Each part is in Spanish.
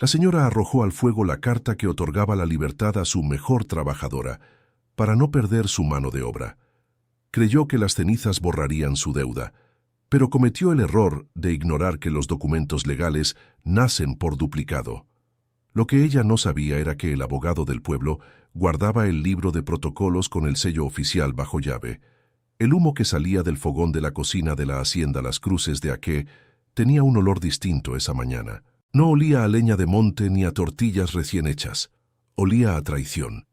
La señora arrojó al fuego la carta que otorgaba la libertad a su mejor trabajadora, para no perder su mano de obra. Creyó que las cenizas borrarían su deuda, pero cometió el error de ignorar que los documentos legales nacen por duplicado. Lo que ella no sabía era que el abogado del pueblo guardaba el libro de protocolos con el sello oficial bajo llave. El humo que salía del fogón de la cocina de la hacienda Las Cruces de Aque tenía un olor distinto esa mañana. No olía a leña de monte ni a tortillas recién hechas. Olía a traición.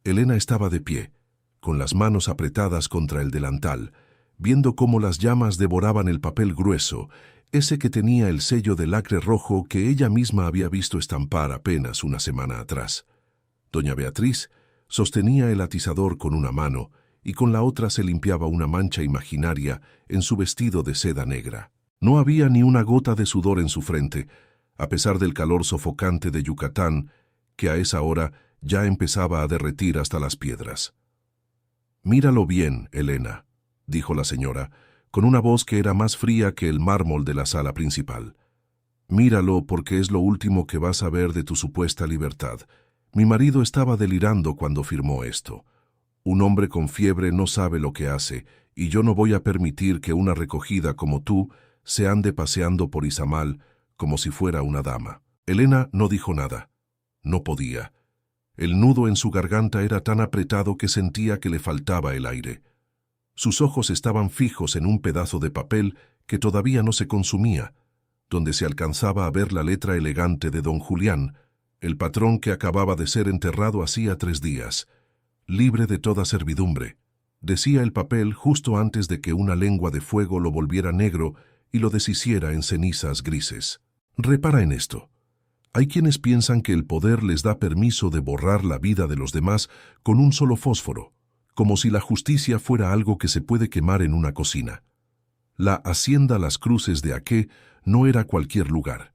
Elena estaba de pie, con las manos apretadas contra el delantal, viendo cómo las llamas devoraban el papel grueso, ese que tenía el sello de lacre rojo que ella misma había visto estampar apenas una semana atrás. Doña Beatriz sostenía el atizador con una mano y con la otra se limpiaba una mancha imaginaria en su vestido de seda negra. No había ni una gota de sudor en su frente, a pesar del calor sofocante de Yucatán, que a esa hora ya empezaba a derretir hasta las piedras. «Míralo bien, Elena», dijo la señora, con una voz que era más fría que el mármol de la sala principal. «Míralo porque es lo último que vas a ver de tu supuesta libertad. Mi marido estaba delirando cuando firmó esto. Un hombre con fiebre no sabe lo que hace, y yo no voy a permitir que una recogida como tú se ande paseando por Izamal como si fuera una dama». Elena no dijo nada. No podía. El nudo en su garganta era tan apretado que sentía que le faltaba el aire. Sus ojos estaban fijos en un pedazo de papel que todavía no se consumía, donde se alcanzaba a ver la letra elegante de don Julián, el patrón que acababa de ser enterrado hacía 3 días. «Libre de toda servidumbre», decía el papel justo antes de que una lengua de fuego lo volviera negro y lo deshiciera en cenizas grises. Repara en esto. Hay quienes piensan que el poder les da permiso de borrar la vida de los demás con un solo fósforo, como si la justicia fuera algo que se puede quemar en una cocina. La hacienda Las Cruces de Aque no era cualquier lugar.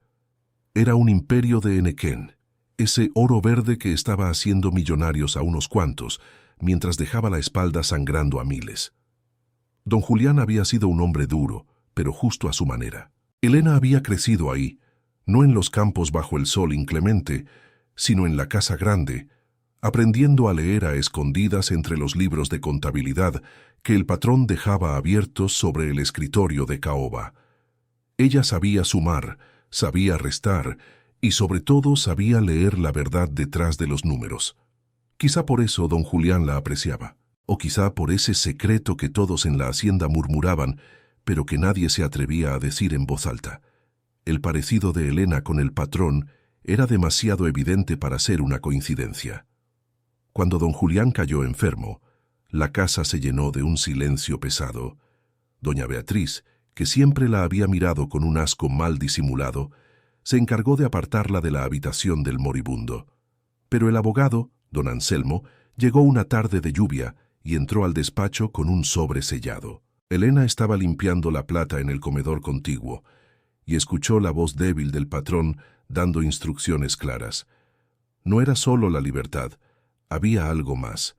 Era un imperio de Enequén, ese oro verde que estaba haciendo millonarios a unos cuantos, mientras dejaba la espalda sangrando a miles. Don Julián había sido un hombre duro, pero justo a su manera. Elena había crecido ahí, no en los campos bajo el sol inclemente, sino en la casa grande, aprendiendo a leer a escondidas entre los libros de contabilidad que el patrón dejaba abiertos sobre el escritorio de caoba. Ella sabía sumar, sabía restar y sobre todo sabía leer la verdad detrás de los números. Quizá por eso don Julián la apreciaba, o quizá por ese secreto que todos en la hacienda murmuraban, pero que nadie se atrevía a decir en voz alta. El parecido de Elena con el patrón era demasiado evidente para ser una coincidencia. Cuando don Julián cayó enfermo, la casa se llenó de un silencio pesado. Doña Beatriz, que siempre la había mirado con un asco mal disimulado, se encargó de apartarla de la habitación del moribundo. Pero el abogado, don Anselmo, llegó una tarde de lluvia y entró al despacho con un sobre sellado. Elena estaba limpiando la plata en el comedor contiguo y escuchó la voz débil del patrón dando instrucciones claras. No era solo la libertad, había algo más,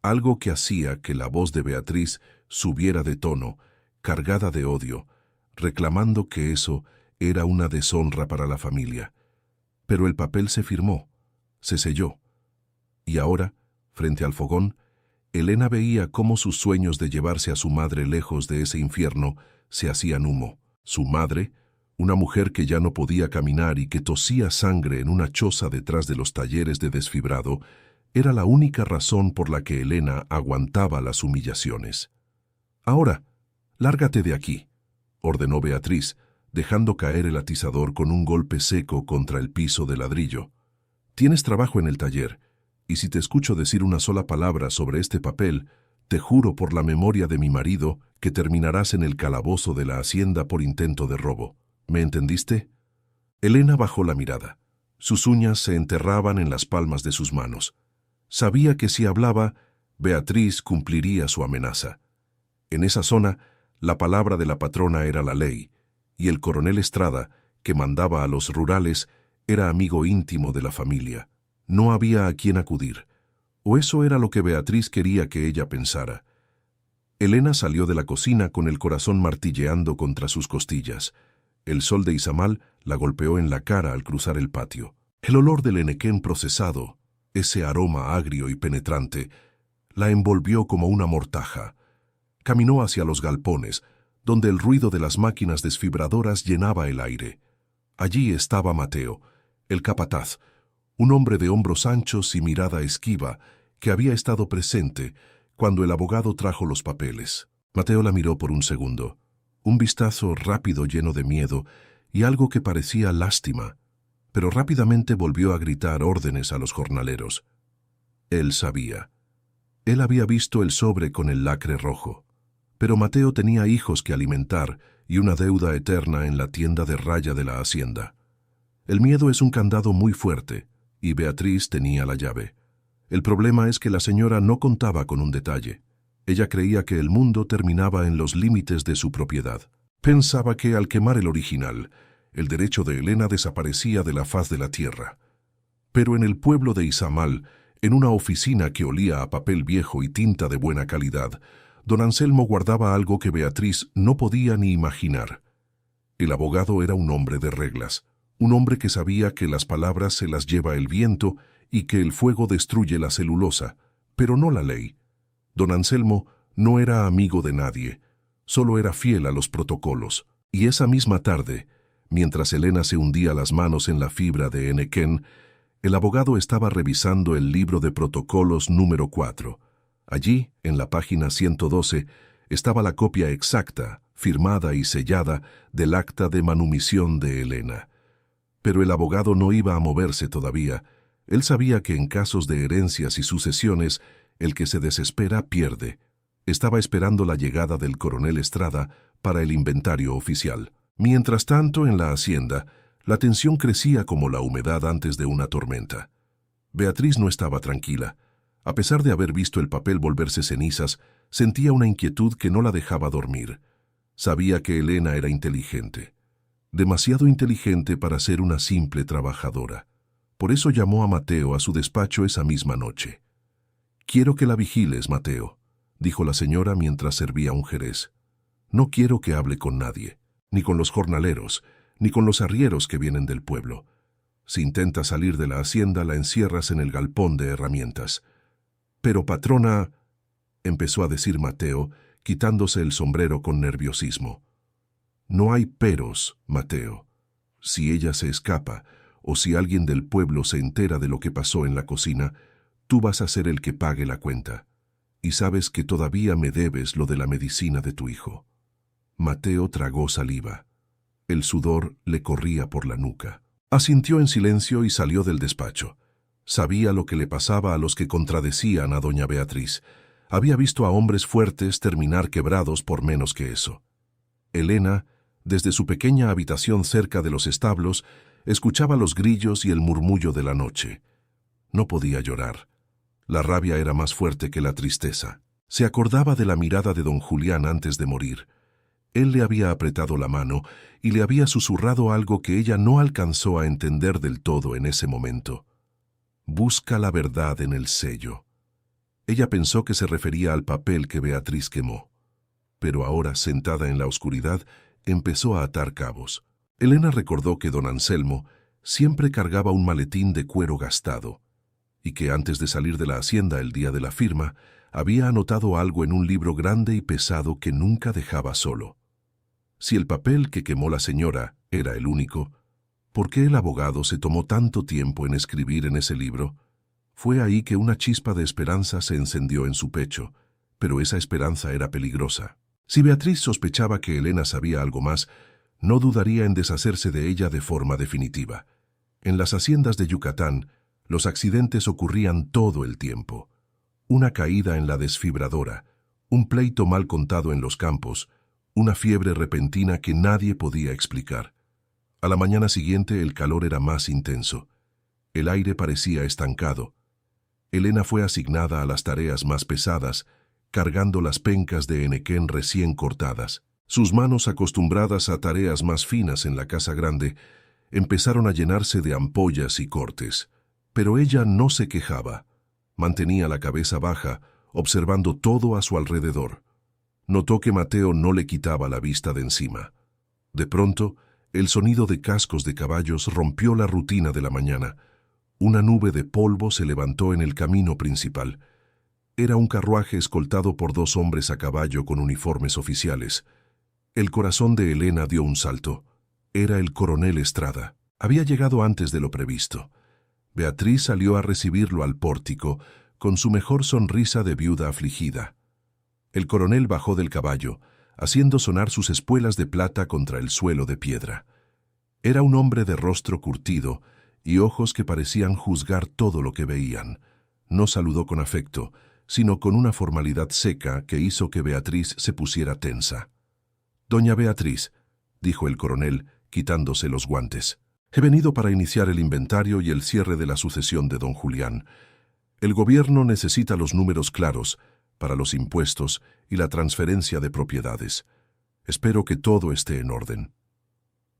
algo que hacía que la voz de Beatriz subiera de tono, cargada de odio, reclamando que eso era una deshonra para la familia. Pero el papel se firmó, se selló. Y ahora, frente al fogón, Elena veía cómo sus sueños de llevarse a su madre lejos de ese infierno se hacían humo. Su madre, una mujer que ya no podía caminar y que tosía sangre en una choza detrás de los talleres de desfibrado, era la única razón por la que Elena aguantaba las humillaciones. «Ahora, lárgate de aquí», ordenó Beatriz, dejando caer el atizador con un golpe seco contra el piso de ladrillo. «Tienes trabajo en el taller, y si te escucho decir una sola palabra sobre este papel, te juro por la memoria de mi marido que terminarás en el calabozo de la hacienda por intento de robo. ¿Me entendiste?» Elena bajó la mirada. Sus uñas se enterraban en las palmas de sus manos. Sabía que si hablaba, Beatriz cumpliría su amenaza. En esa zona, la palabra de la patrona era la ley, y el coronel Estrada, que mandaba a los rurales, era amigo íntimo de la familia. No había a quién acudir, o eso era lo que Beatriz quería que ella pensara. Elena salió de la cocina con el corazón martilleando contra sus costillas. El sol de Izamal La golpeó en la cara al cruzar el patio. El olor del henequén procesado, ese aroma agrio y penetrante, la envolvió como una mortaja. Caminó hacia los galpones, donde el ruido de las máquinas desfibradoras llenaba el aire. Allí estaba Mateo, el capataz, un hombre de hombros anchos y mirada esquiva, que había estado presente cuando el abogado trajo los papeles. Mateo la miró por un segundo, un vistazo rápido lleno de miedo y algo que parecía lástima, pero rápidamente volvió a gritar órdenes a los jornaleros. Él sabía. Él había visto el sobre con el lacre rojo. Pero Mateo tenía hijos que alimentar y una deuda eterna en la tienda de raya de la hacienda. El miedo es un candado muy fuerte, y Beatriz tenía la llave. El problema es que la señora no contaba con un detalle. Ella creía que el mundo terminaba en los límites de su propiedad. Pensaba que al quemar el original, el derecho de Elena desaparecía de la faz de la tierra. Pero en el pueblo de Izamal, en una oficina que olía a papel viejo y tinta de buena calidad, don Anselmo guardaba algo que Beatriz no podía ni imaginar. El abogado era un hombre de reglas, un hombre que sabía que las palabras se las lleva el viento y que el fuego destruye la celulosa, pero no la ley. Don Anselmo no era amigo de nadie, solo era fiel a los protocolos. Y esa misma tarde, mientras Elena se hundía las manos en la fibra de henequén, el abogado estaba revisando el libro de protocolos número 4. Allí, en la página 112, estaba la copia exacta, firmada y sellada, del acta de manumisión de Elena. Pero el abogado no iba a moverse todavía. Él sabía que en casos de herencias y sucesiones, el que se desespera pierde. Estaba esperando la llegada del coronel Estrada para el inventario oficial. Mientras tanto, en la hacienda, la tensión crecía como la humedad antes de una tormenta. Beatriz no estaba tranquila. A pesar de haber visto el papel volverse cenizas, sentía una inquietud que no la dejaba dormir. Sabía que Elena era inteligente. Demasiado inteligente para ser una simple trabajadora. Por eso llamó a Mateo a su despacho esa misma noche. «Quiero que la vigiles, Mateo», dijo la señora mientras servía un jerez. «No quiero que hable con nadie, ni con los jornaleros, ni con los arrieros que vienen del pueblo. Si intenta salir de la hacienda, la encierras en el galpón de herramientas». «Pero, patrona», empezó a decir Mateo, quitándose el sombrero con nerviosismo. «No hay peros, Mateo. Si ella se escapa, o si alguien del pueblo se entera de lo que pasó en la cocina, tú vas a ser el que pague la cuenta. Y sabes que todavía me debes lo de la medicina de tu hijo». Mateo tragó saliva. El sudor le corría por la nuca. Asintió en silencio y salió del despacho. Sabía lo que le pasaba a los que contradecían a doña Beatriz. Había visto a hombres fuertes terminar quebrados por menos que eso. Elena, desde su pequeña habitación cerca de los establos, escuchaba los grillos y el murmullo de la noche. No podía llorar. La rabia era más fuerte que la tristeza. Se acordaba de la mirada de don Julián antes de morir. Él le había apretado la mano y le había susurrado algo que ella no alcanzó a entender del todo en ese momento. «Busca la verdad en el sello». Ella pensó que se refería al papel que Beatriz quemó. Pero ahora, sentada en la oscuridad, empezó a atar cabos. Elena recordó que don Anselmo siempre cargaba un maletín de cuero gastado, y que antes de salir de la hacienda el día de la firma, había anotado algo en un libro grande y pesado que nunca dejaba solo. Si el papel que quemó la señora era el único, ¿por qué el abogado se tomó tanto tiempo en escribir en ese libro? Fue ahí que una chispa de esperanza se encendió en su pecho, pero esa esperanza era peligrosa. Si Beatriz sospechaba que Elena sabía algo más, no dudaría en deshacerse de ella de forma definitiva. En las haciendas de Yucatán, los accidentes ocurrían todo el tiempo. Una caída en la desfibradora, un pleito mal contado en los campos, una fiebre repentina que nadie podía explicar. A la mañana siguiente el calor era más intenso. El aire parecía estancado. Elena fue asignada a las tareas más pesadas, cargando las pencas de henequén recién cortadas. Sus manos, acostumbradas a tareas más finas en la casa grande, empezaron a llenarse de ampollas y cortes. Pero ella no se quejaba. Mantenía la cabeza baja, observando todo a su alrededor. Notó que Mateo no le quitaba la vista de encima. De pronto, El sonido de cascos de caballos rompió la rutina de la mañana. Una nube de polvo se levantó en el camino principal. Era un carruaje escoltado por 2 hombres a caballo con uniformes oficiales. El corazón de Elena dio un salto. Era el coronel Estrada. Había llegado antes de lo previsto. Beatriz salió a recibirlo al pórtico, con su mejor sonrisa de viuda afligida. El coronel bajó del caballo, haciendo sonar sus espuelas de plata contra el suelo de piedra. Era un hombre de rostro curtido y ojos que parecían juzgar todo lo que veían. No saludó con afecto, sino con una formalidad seca que hizo que Beatriz se pusiera tensa. «Doña Beatriz», dijo el coronel, quitándose los guantes, «he venido para iniciar el inventario y el cierre de la sucesión de don Julián. El gobierno necesita los números claros para los impuestos y la transferencia de propiedades. Espero que todo esté en orden».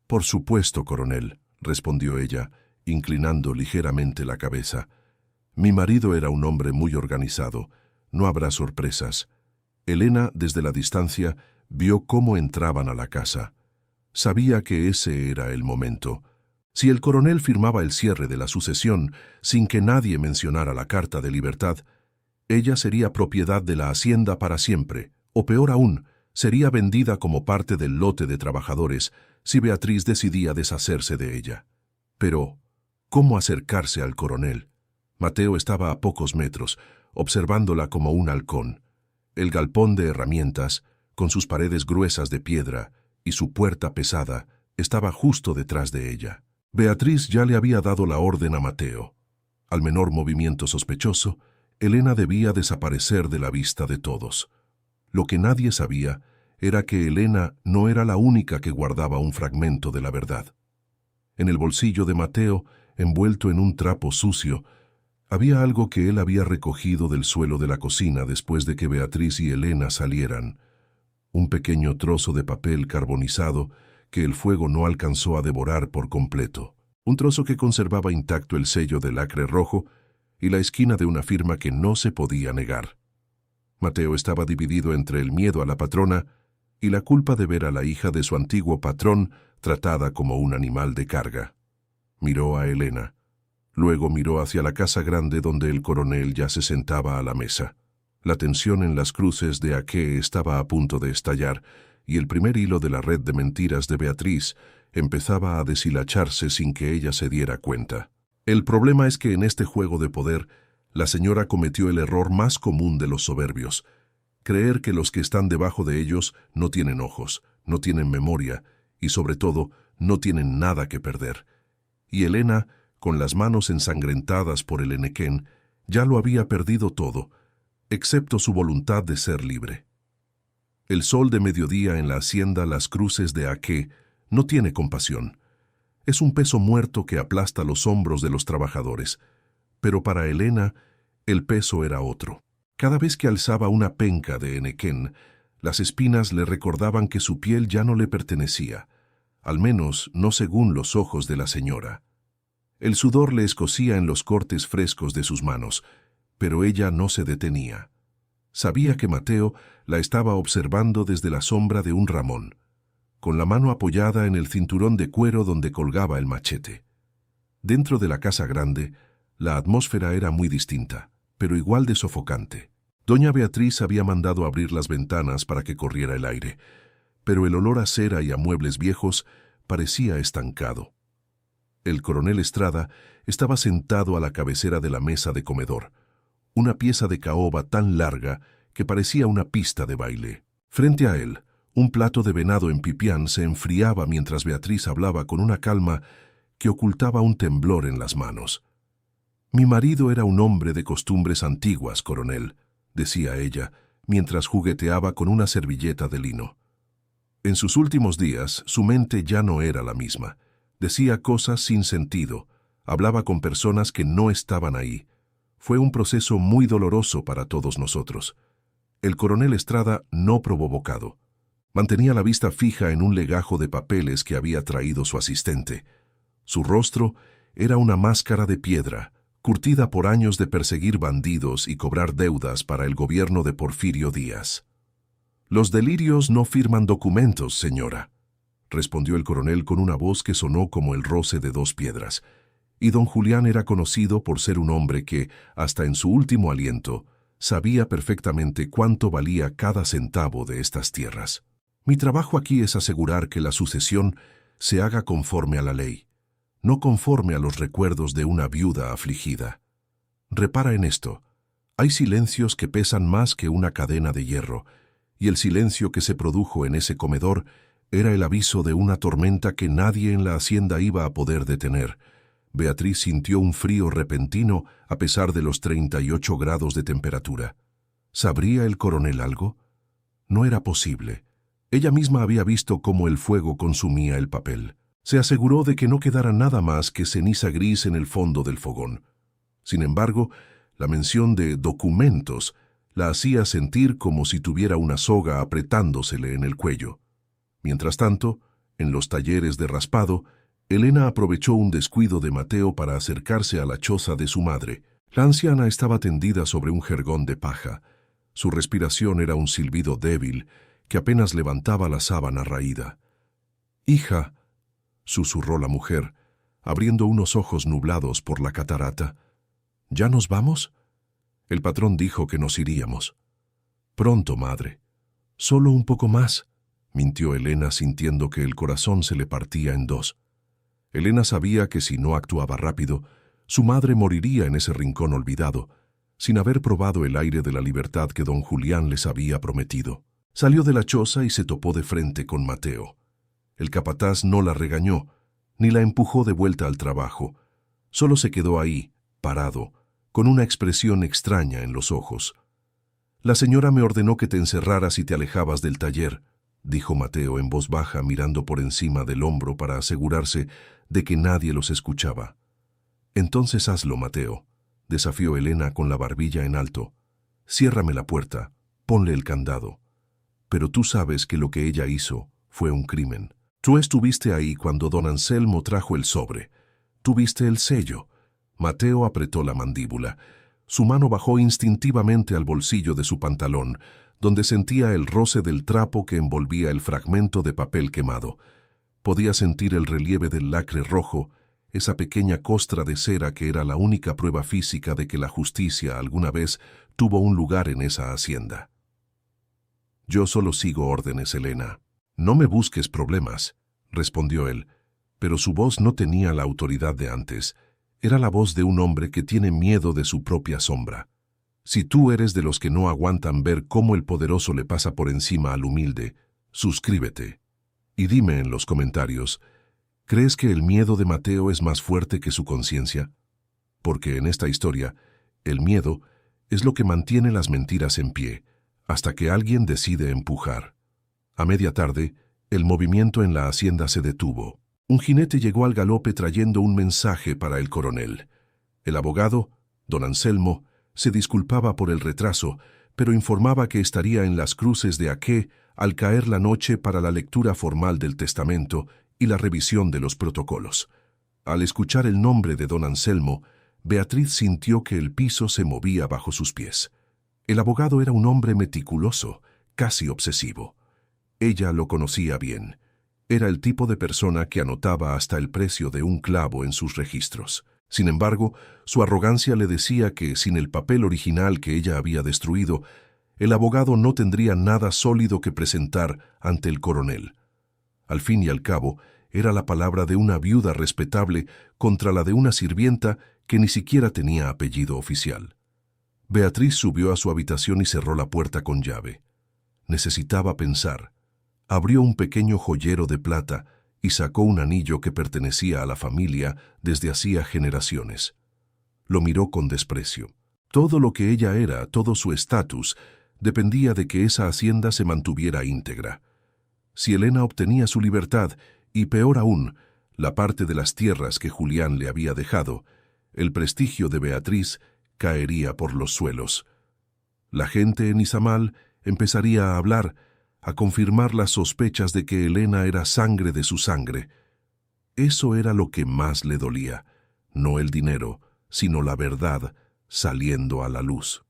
«Por supuesto, coronel», respondió ella, inclinando ligeramente la cabeza. «Mi marido era un hombre muy organizado. No habrá sorpresas». Elena, desde la distancia, vio cómo entraban a la casa. Sabía que ese era el momento. Si el coronel firmaba el cierre de la sucesión sin que nadie mencionara la Carta de Libertad, ella sería propiedad de la hacienda para siempre, o peor aún, sería vendida como parte del lote de trabajadores si Beatriz decidía deshacerse de ella. Pero, ¿cómo acercarse al coronel? Mateo estaba a pocos metros, observándola como un halcón. El galpón de herramientas, con sus paredes gruesas de piedra y su puerta pesada, estaba justo detrás de ella. Beatriz ya le había dado la orden a Mateo. Al menor movimiento sospechoso, Elena debía desaparecer de la vista de todos. Lo que nadie sabía era que Elena no era la única que guardaba un fragmento de la verdad. En el bolsillo de Mateo, envuelto en un trapo sucio, había algo que él había recogido del suelo de la cocina después de que Beatriz y Elena salieran. Un pequeño trozo de papel carbonizado que el fuego no alcanzó a devorar por completo. Un trozo que conservaba intacto el sello del lacre rojo y la esquina de una firma que no se podía negar. Mateo estaba dividido entre el miedo a la patrona y la culpa de ver a la hija de su antiguo patrón tratada como un animal de carga. Miró a Elena. Luego miró hacia la casa grande donde el coronel ya se sentaba a la mesa. La tensión en las cruces de Aque estaba a punto de estallar y el primer hilo de la red de mentiras de Beatriz empezaba a deshilacharse sin que ella se diera cuenta. El problema es que en este juego de poder, la señora cometió el error más común de los soberbios: creer que los que están debajo de ellos no tienen ojos, no tienen memoria y, sobre todo, no tienen nada que perder. Y Elena, con las manos ensangrentadas por el henequén, ya lo había perdido todo, excepto su voluntad de ser libre. El sol de mediodía en la hacienda Las Cruces de Aque no tiene compasión. Es un peso muerto que aplasta los hombros de los trabajadores. Pero para Elena, el peso era otro. Cada vez que alzaba una penca de henequén, las espinas le recordaban que su piel ya no le pertenecía, al menos no según los ojos de la señora. El sudor le escocía en los cortes frescos de sus manos, pero ella no se detenía. Sabía que Mateo la estaba observando desde la sombra de un ramón, con la mano apoyada en el cinturón de cuero donde colgaba el machete. Dentro de la casa grande, la atmósfera era muy distinta, pero igual de sofocante. Doña Beatriz había mandado abrir las ventanas para que corriera el aire, pero el olor a cera y a muebles viejos parecía estancado. El coronel Estrada estaba sentado a la cabecera de la mesa de comedor, una pieza de caoba tan larga que parecía una pista de baile. Frente a él, un plato de venado en pipián se enfriaba mientras Beatriz hablaba con una calma que ocultaba un temblor en las manos. «Mi marido era un hombre de costumbres antiguas, coronel», decía ella, mientras jugueteaba con una servilleta de lino. En sus últimos días, su mente ya no era la misma. Decía cosas sin sentido, hablaba con personas que no estaban ahí. Fue un proceso muy doloroso para todos nosotros. El coronel Estrada no probó bocado. Mantenía la vista fija en un legajo de papeles que había traído su asistente. Su rostro era una máscara de piedra, curtida por años de perseguir bandidos y cobrar deudas para el gobierno de Porfirio Díaz. «Los delirios no firman documentos, señora», respondió el coronel con una voz que sonó como el roce de dos piedras. Y don Julián era conocido por ser un hombre que, hasta en su último aliento, sabía perfectamente cuánto valía cada centavo de estas tierras. Mi trabajo aquí es asegurar que la sucesión se haga conforme a la ley, no conforme a los recuerdos de una viuda afligida. Repara en esto. Hay silencios que pesan más que una cadena de hierro, y el silencio que se produjo en ese comedor era el aviso de una tormenta que nadie en la hacienda iba a poder detener. Beatriz sintió un frío repentino a pesar de los 38 grados de temperatura. ¿Sabría el coronel algo? No era posible. Ella misma había visto cómo el fuego consumía el papel. Se aseguró de que no quedara nada más que ceniza gris en el fondo del fogón. Sin embargo, la mención de documentos la hacía sentir como si tuviera una soga apretándosele en el cuello. Mientras tanto, en los talleres de raspado, Elena aprovechó un descuido de Mateo para acercarse a la choza de su madre. La anciana estaba tendida sobre un jergón de paja. Su respiración era un silbido débil que apenas levantaba la sábana raída. «Hija», susurró la mujer, abriendo unos ojos nublados por la catarata. «¿Ya nos vamos?» El patrón dijo que nos iríamos. «Pronto, madre. Solo un poco más», mintió Elena sintiendo que el corazón se le partía en dos. Elena sabía que si no actuaba rápido, su madre moriría en ese rincón olvidado, sin haber probado el aire de la libertad que don Julián les había prometido. Salió de la choza y se topó de frente con Mateo. El capataz no la regañó, ni la empujó de vuelta al trabajo. Solo se quedó ahí, parado, con una expresión extraña en los ojos. «La señora me ordenó que te encerraras y te alejabas del taller», dijo Mateo en voz baja mirando por encima del hombro para asegurarse de que nadie los escuchaba. «Entonces hazlo, Mateo», desafió Elena con la barbilla en alto. «Ciérrame la puerta, ponle el candado. Pero tú sabes que lo que ella hizo fue un crimen. Tú estuviste ahí cuando don Anselmo trajo el sobre. Tú viste el sello». Mateo apretó la mandíbula. Su mano bajó instintivamente al bolsillo de su pantalón, donde sentía el roce del trapo que envolvía el fragmento de papel quemado. Podía sentir el relieve del lacre rojo, esa pequeña costra de cera que era la única prueba física de que la justicia alguna vez tuvo un lugar en esa hacienda. «Yo solo sigo órdenes, Elena. No me busques problemas», respondió él, pero su voz no tenía la autoridad de antes. Era la voz de un hombre que tiene miedo de su propia sombra. Si tú eres de los que no aguantan ver cómo el poderoso le pasa por encima al humilde, suscríbete. Y dime en los comentarios, ¿crees que el miedo de Mateo es más fuerte que su conciencia? Porque en esta historia, el miedo es lo que mantiene las mentiras en pie, hasta que alguien decide empujar. A media tarde, el movimiento en la hacienda se detuvo. Un jinete llegó al galope trayendo un mensaje para el coronel. El abogado, don Anselmo, se disculpaba por el retraso, pero informaba que estaría en las cruces de Aque al caer la noche para la lectura formal del testamento y la revisión de los protocolos. Al escuchar el nombre de don Anselmo, Beatriz sintió que el piso se movía bajo sus pies. El abogado era un hombre meticuloso, casi obsesivo. Ella lo conocía bien. Era el tipo de persona que anotaba hasta el precio de un clavo en sus registros. Sin embargo, su arrogancia le decía que, sin el papel original que ella había destruido, el abogado no tendría nada sólido que presentar ante el coronel. Al fin y al cabo, era la palabra de una viuda respetable contra la de una sirvienta que ni siquiera tenía apellido oficial. Beatriz subió a su habitación y cerró la puerta con llave. Necesitaba pensar. Abrió un pequeño joyero de plata y sacó un anillo que pertenecía a la familia desde hacía generaciones. Lo miró con desprecio. Todo lo que ella era, todo su estatus, dependía de que esa hacienda se mantuviera íntegra. Si Elena obtenía su libertad, y peor aún, la parte de las tierras que Julián le había dejado, el prestigio de Beatriz caería por los suelos. La gente en Izamal empezaría a hablar, a confirmar las sospechas de que Elena era sangre de su sangre. Eso era lo que más le dolía, no el dinero, sino la verdad saliendo a la luz.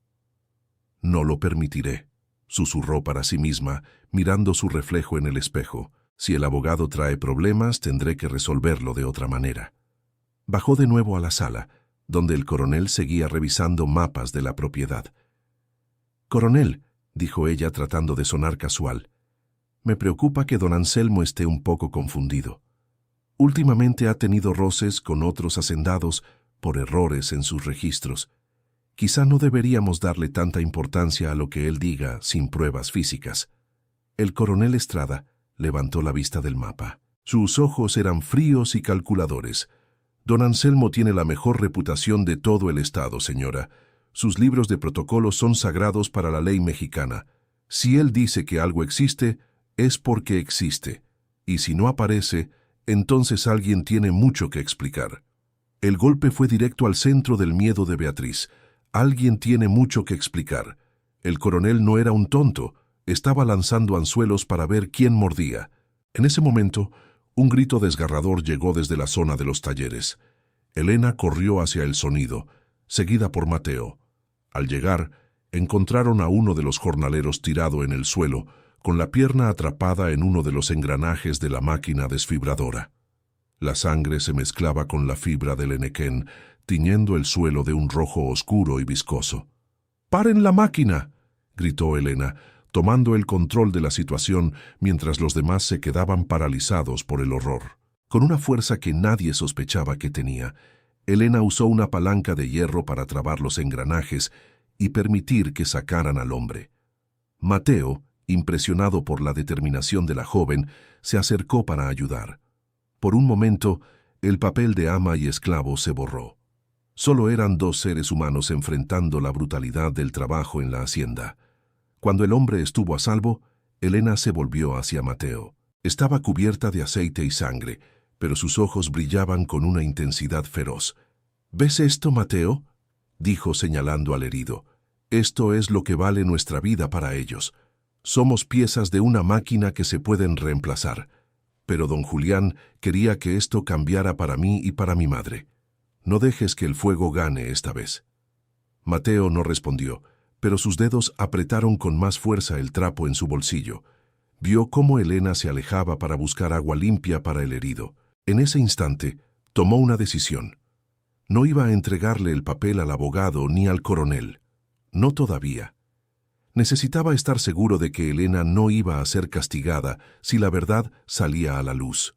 «No lo permitiré», susurró para sí misma, mirando su reflejo en el espejo. Si el abogado trae problemas, tendré que resolverlo de otra manera. Bajó de nuevo a la sala, donde el coronel seguía revisando mapas de la propiedad. «Coronel», dijo ella tratando de sonar casual, «me preocupa que don Anselmo esté un poco confundido. Últimamente ha tenido roces con otros hacendados por errores en sus registros. Quizá no deberíamos darle tanta importancia a lo que él diga sin pruebas físicas». El coronel Estrada levantó la vista del mapa. Sus ojos eran fríos y calculadores. «Don Anselmo tiene la mejor reputación de todo el estado, señora. Sus libros de protocolos son sagrados para la ley mexicana. Si él dice que algo existe, es porque existe. Y si no aparece, entonces alguien tiene mucho que explicar». El golpe fue directo al centro del miedo de Beatriz. Alguien tiene mucho que explicar. El coronel no era un tonto. Estaba lanzando anzuelos para ver quién mordía. En ese momento, un grito desgarrador llegó desde la zona de los talleres. Elena corrió hacia el sonido, seguida por Mateo. Al llegar, encontraron a uno de los jornaleros tirado en el suelo, con la pierna atrapada en uno de los engranajes de la máquina desfibradora. La sangre se mezclaba con la fibra del enequén, tiñendo el suelo de un rojo oscuro y viscoso. «¡Paren la máquina!», gritó Elena, tomando el control de la situación mientras los demás se quedaban paralizados por el horror. Con una fuerza que nadie sospechaba que tenía, Elena usó una palanca de hierro para trabar los engranajes y permitir que sacaran al hombre. Mateo, impresionado por la determinación de la joven, se acercó para ayudar. Por un momento, el papel de ama y esclavo se borró. Solo eran dos seres humanos enfrentando la brutalidad del trabajo en la hacienda. Cuando el hombre estuvo a salvo, Elena se volvió hacia Mateo. Estaba cubierta de aceite y sangre, pero sus ojos brillaban con una intensidad feroz. «¿Ves esto, Mateo?», dijo señalando al herido. «Esto es lo que vale nuestra vida para ellos. Somos piezas de una máquina que se pueden reemplazar. Pero don Julián quería que esto cambiara para mí y para mi madre. No dejes que el fuego gane esta vez». Mateo no respondió, pero sus dedos apretaron con más fuerza el trapo en su bolsillo. Vio cómo Elena se alejaba para buscar agua limpia para el herido. En ese instante, tomó una decisión. No iba a entregarle el papel al abogado ni al coronel. No todavía. Necesitaba estar seguro de que Elena no iba a ser castigada si la verdad salía a la luz.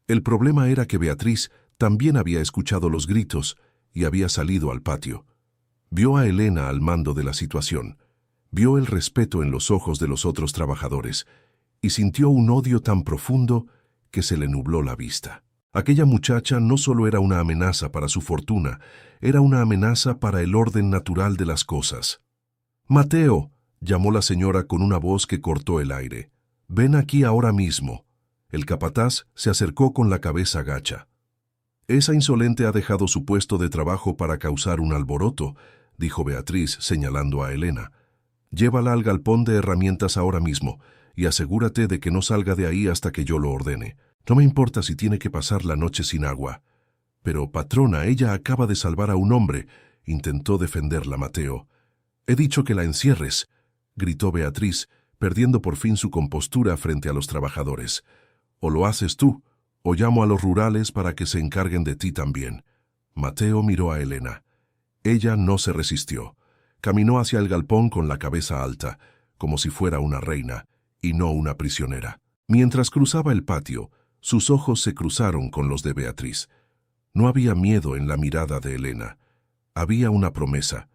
El problema era que Beatriz también había escuchado los gritos y había salido al patio. Vio a Elena al mando de la situación, vio el respeto en los ojos de los otros trabajadores y sintió un odio tan profundo que se le nubló la vista. Aquella muchacha no solo era una amenaza para su fortuna, era una amenaza para el orden natural de las cosas. «Mateo», llamó la señora con una voz que cortó el aire. «Ven aquí ahora mismo». El capataz se acercó con la cabeza gacha. «Esa insolente ha dejado su puesto de trabajo para causar un alboroto», dijo Beatriz señalando a Elena. «Llévala al galpón de herramientas ahora mismo y asegúrate de que no salga de ahí hasta que yo lo ordene. No me importa si tiene que pasar la noche sin agua». «Pero, patrona, ella acaba de salvar a un hombre», intentó defenderla Mateo. «He dicho que la encierres», gritó Beatriz, perdiendo por fin su compostura frente a los trabajadores. «O lo haces tú, o llamo a los rurales para que se encarguen de ti también». Mateo miró a Elena. Ella no se resistió. Caminó hacia el galpón con la cabeza alta, como si fuera una reina, y no una prisionera. Mientras cruzaba el patio, sus ojos se cruzaron con los de Beatriz. No había miedo en la mirada de Elena. Había una promesa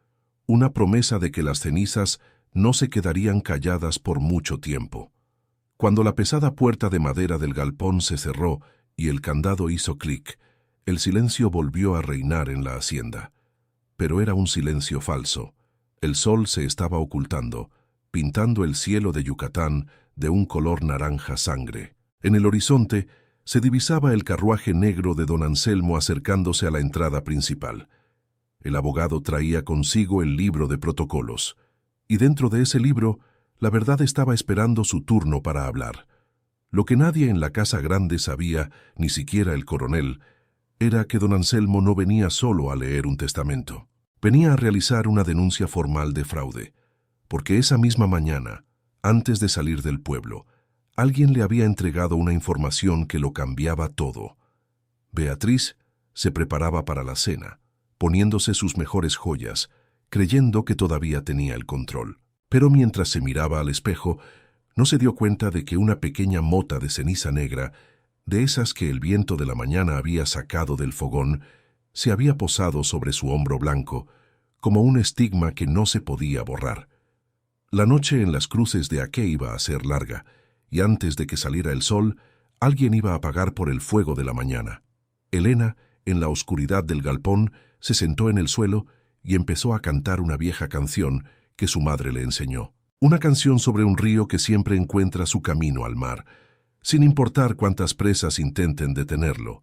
de que las cenizas no se quedarían calladas por mucho tiempo. Cuando la pesada puerta de madera del galpón se cerró y el candado hizo clic, el silencio volvió a reinar en la hacienda. Pero era un silencio falso. El sol se estaba ocultando, pintando el cielo de Yucatán de un color naranja sangre. En el horizonte se divisaba el carruaje negro de don Anselmo acercándose a la entrada principal. El abogado traía consigo el libro de protocolos, y dentro de ese libro, la verdad estaba esperando su turno para hablar. Lo que nadie en la casa grande sabía, ni siquiera el coronel, era que don Anselmo no venía solo a leer un testamento. Venía a realizar una denuncia formal de fraude, porque esa misma mañana, antes de salir del pueblo, Alguien le había entregado una información que lo cambiaba todo. Beatriz se preparaba para la cena, poniéndose sus mejores joyas, creyendo que todavía tenía el control. Pero mientras se miraba al espejo, no se dio cuenta de que una pequeña mota de ceniza negra, de esas que el viento de la mañana había sacado del fogón, se había posado sobre su hombro blanco, como un estigma que no se podía borrar. La noche en las cruces de Aké iba a ser larga, y antes de que saliera el sol, alguien iba a pagar por el fuego de la mañana. Elena, en la oscuridad del galpón, se sentó en el suelo y empezó a cantar una vieja canción que su madre le enseñó. Una canción sobre un río que siempre encuentra su camino al mar, sin importar cuántas presas intenten detenerlo.